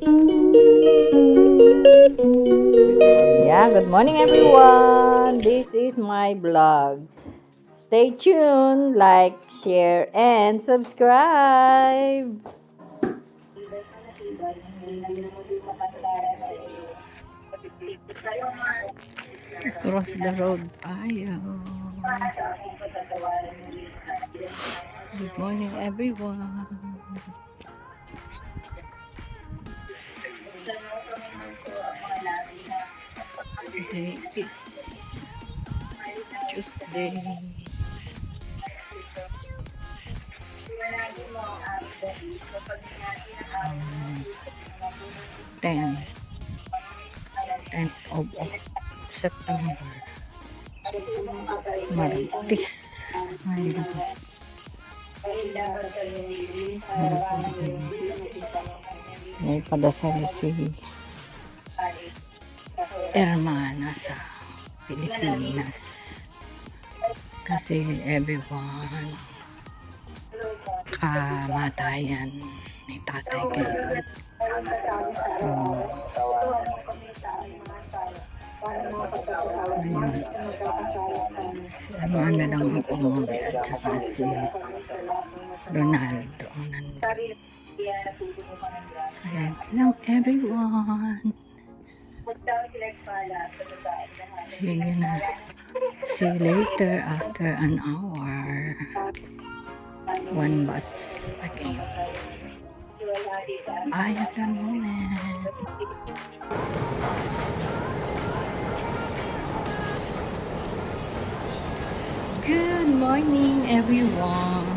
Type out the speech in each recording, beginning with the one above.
Yeah, good morning everyone. This is my vlog. Stay tuned, like, share, and subscribe. Cross the road tayo. Good morning everyone. Today is Tuesday. 10 10th of September. Martis. Ayun. May padasal si Hermana sa Pilipinas. Kasi everyone kamatayan ni tatay ngayon. So, ayun. Si Hermana lang ang umuwi at saka si Ronaldo ang nandun. Ayan lang everyone. See you later after an hour. One bus again. I at the moment. Good morning everyone.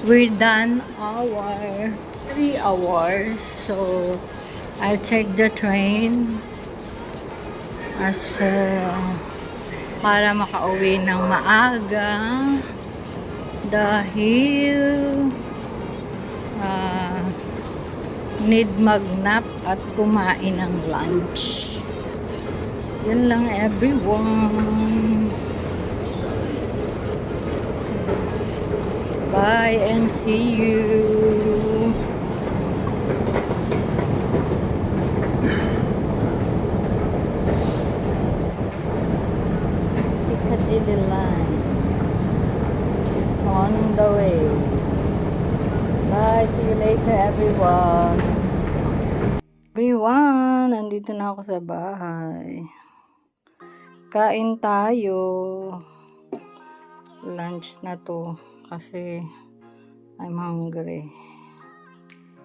We're done our 3 hours. So I'll take the train as para makauwi ng maaga dahil need magnap at kumain ng lunch. Yan lang everyone. Bye and see you. Piccadilly line is on the way. Bye, see you later everyone. Everyone, nandito na ako sa bahay. Kain tayo. Lunch na to kasi I'm hungry.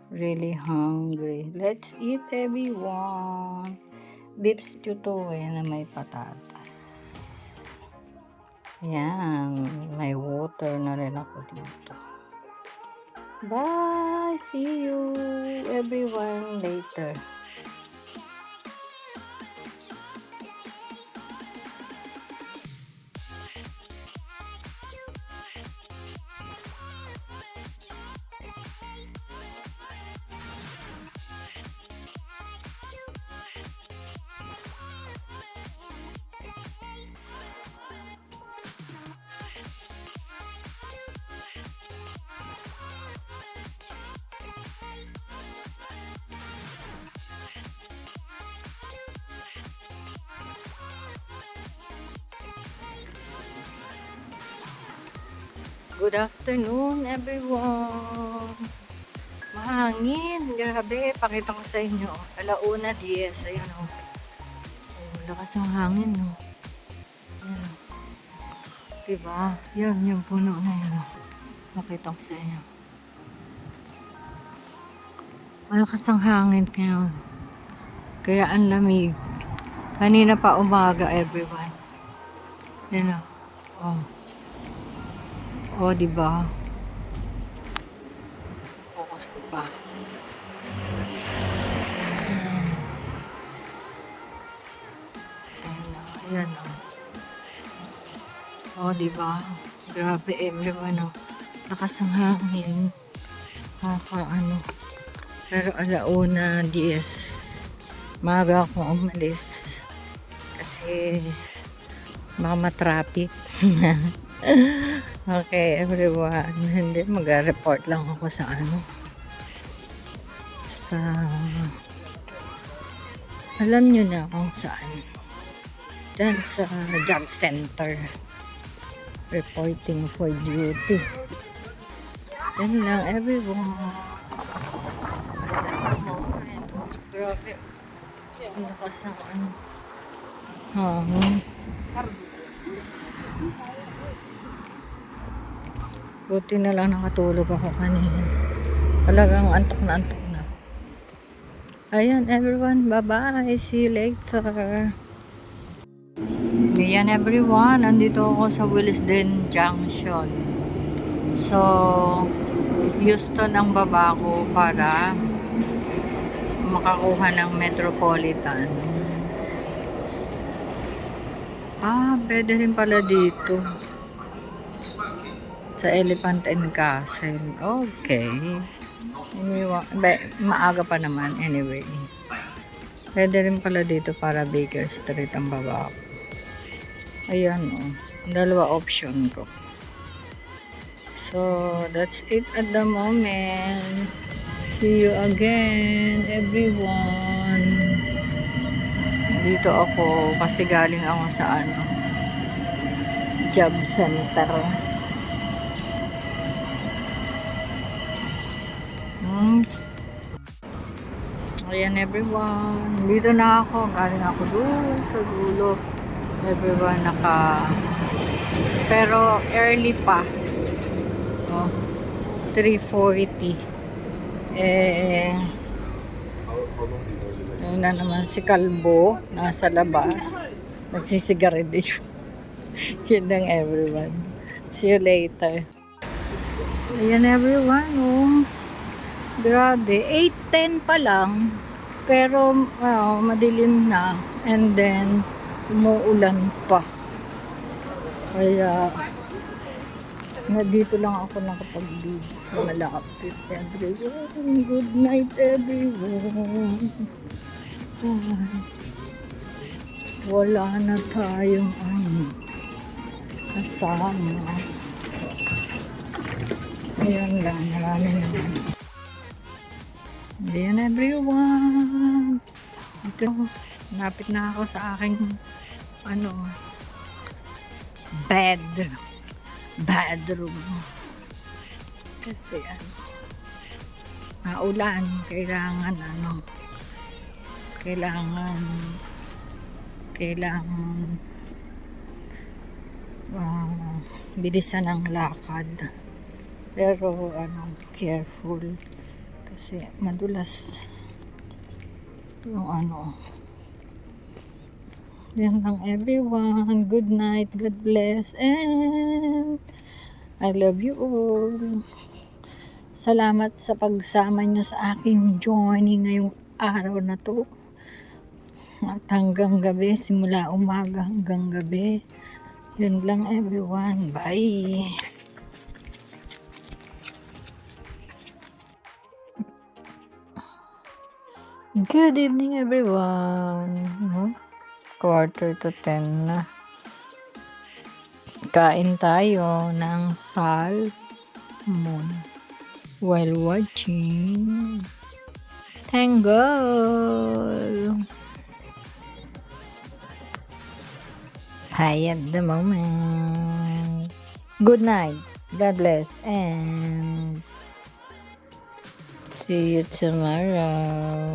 Really hungry. Let's eat everyone. Beef stew to na may patatas. Yan, may water na rin ako dito. Bye! See you everyone later. Good afternoon everyone. Mahangin, grabe. Pakita ko sa inyo. 1:10. Ayan o. Lakas ng hangin no. Ayan o. Diba? Yan, yung puno na yan o. Pakita ko sa inyo. Malakas ang hangin ngayon. Kaya ang lamig. Kanina pa umaga everyone. Yan o. Oh. Oh, diba? Focus ko pa. Ayan o. Oh, diba? Grabe everyone o. Lakas ang hangin. Ano. Pero 1:10. Maga akong umalis. Kasi baka matraffic. Okay, everyone. Hindi, mag-report lang ako sa Alam nyo na kung saan. Diyan sa job center. Reporting for duty. Yan lang, everyone. Grabe. Ang lakas ng ano. Hangin. Buti na lang nakatulog ako kanina. Talagang antok na antok na. Ayan, everyone. Bye-bye. See you later. Ayan, everyone. Andito ako sa Willesden Junction. So, Houston ang baba ko para makakuha ng Metropolitan. Pwede rin pala dito. Sa Elephant and Castle. Okay. Maaga pa naman. Anyway. Pwede rin pala dito para Baker Street ang baba ko. Ayan o. Dalawa option ko. So, that's it at the moment. See you again, everyone. Dito ako kasi galing ako sa job center. Ayan, everyone. Dito na ako. Galing ako doon sa dulo. Everyone pero early pa. 3:40. Yun na naman si Kalbo nasa labas nagsisigarilyo. Yun lang, everyone. See you later. Ayan, everyone. Grabe, 8:10 pa lang pero madilim na and then umuulan pa. Kaya dito lang ako nakapag-video sa malapit, everyone. Good night, everyone. Wala na tayong kasama. Ayan lang, marami naman. Ayan, everyone. Ito, napit na ako sa aking bedroom. Kasi maulan, kailangan bilisan ang lakad. Pero careful kasi madulas yung Yan lang, everyone. Good night. God bless. And I love you all. Salamat sa pagsama niyo sa aking journey ngayong araw na to. At hanggang gabi, simula umaga hanggang gabi. Yun lang, everyone. Bye. Good evening, everyone. 9:45 na. Kain tayo ng salmon while watching Tangle. Hi at the moment. Good night. God bless and see you tomorrow.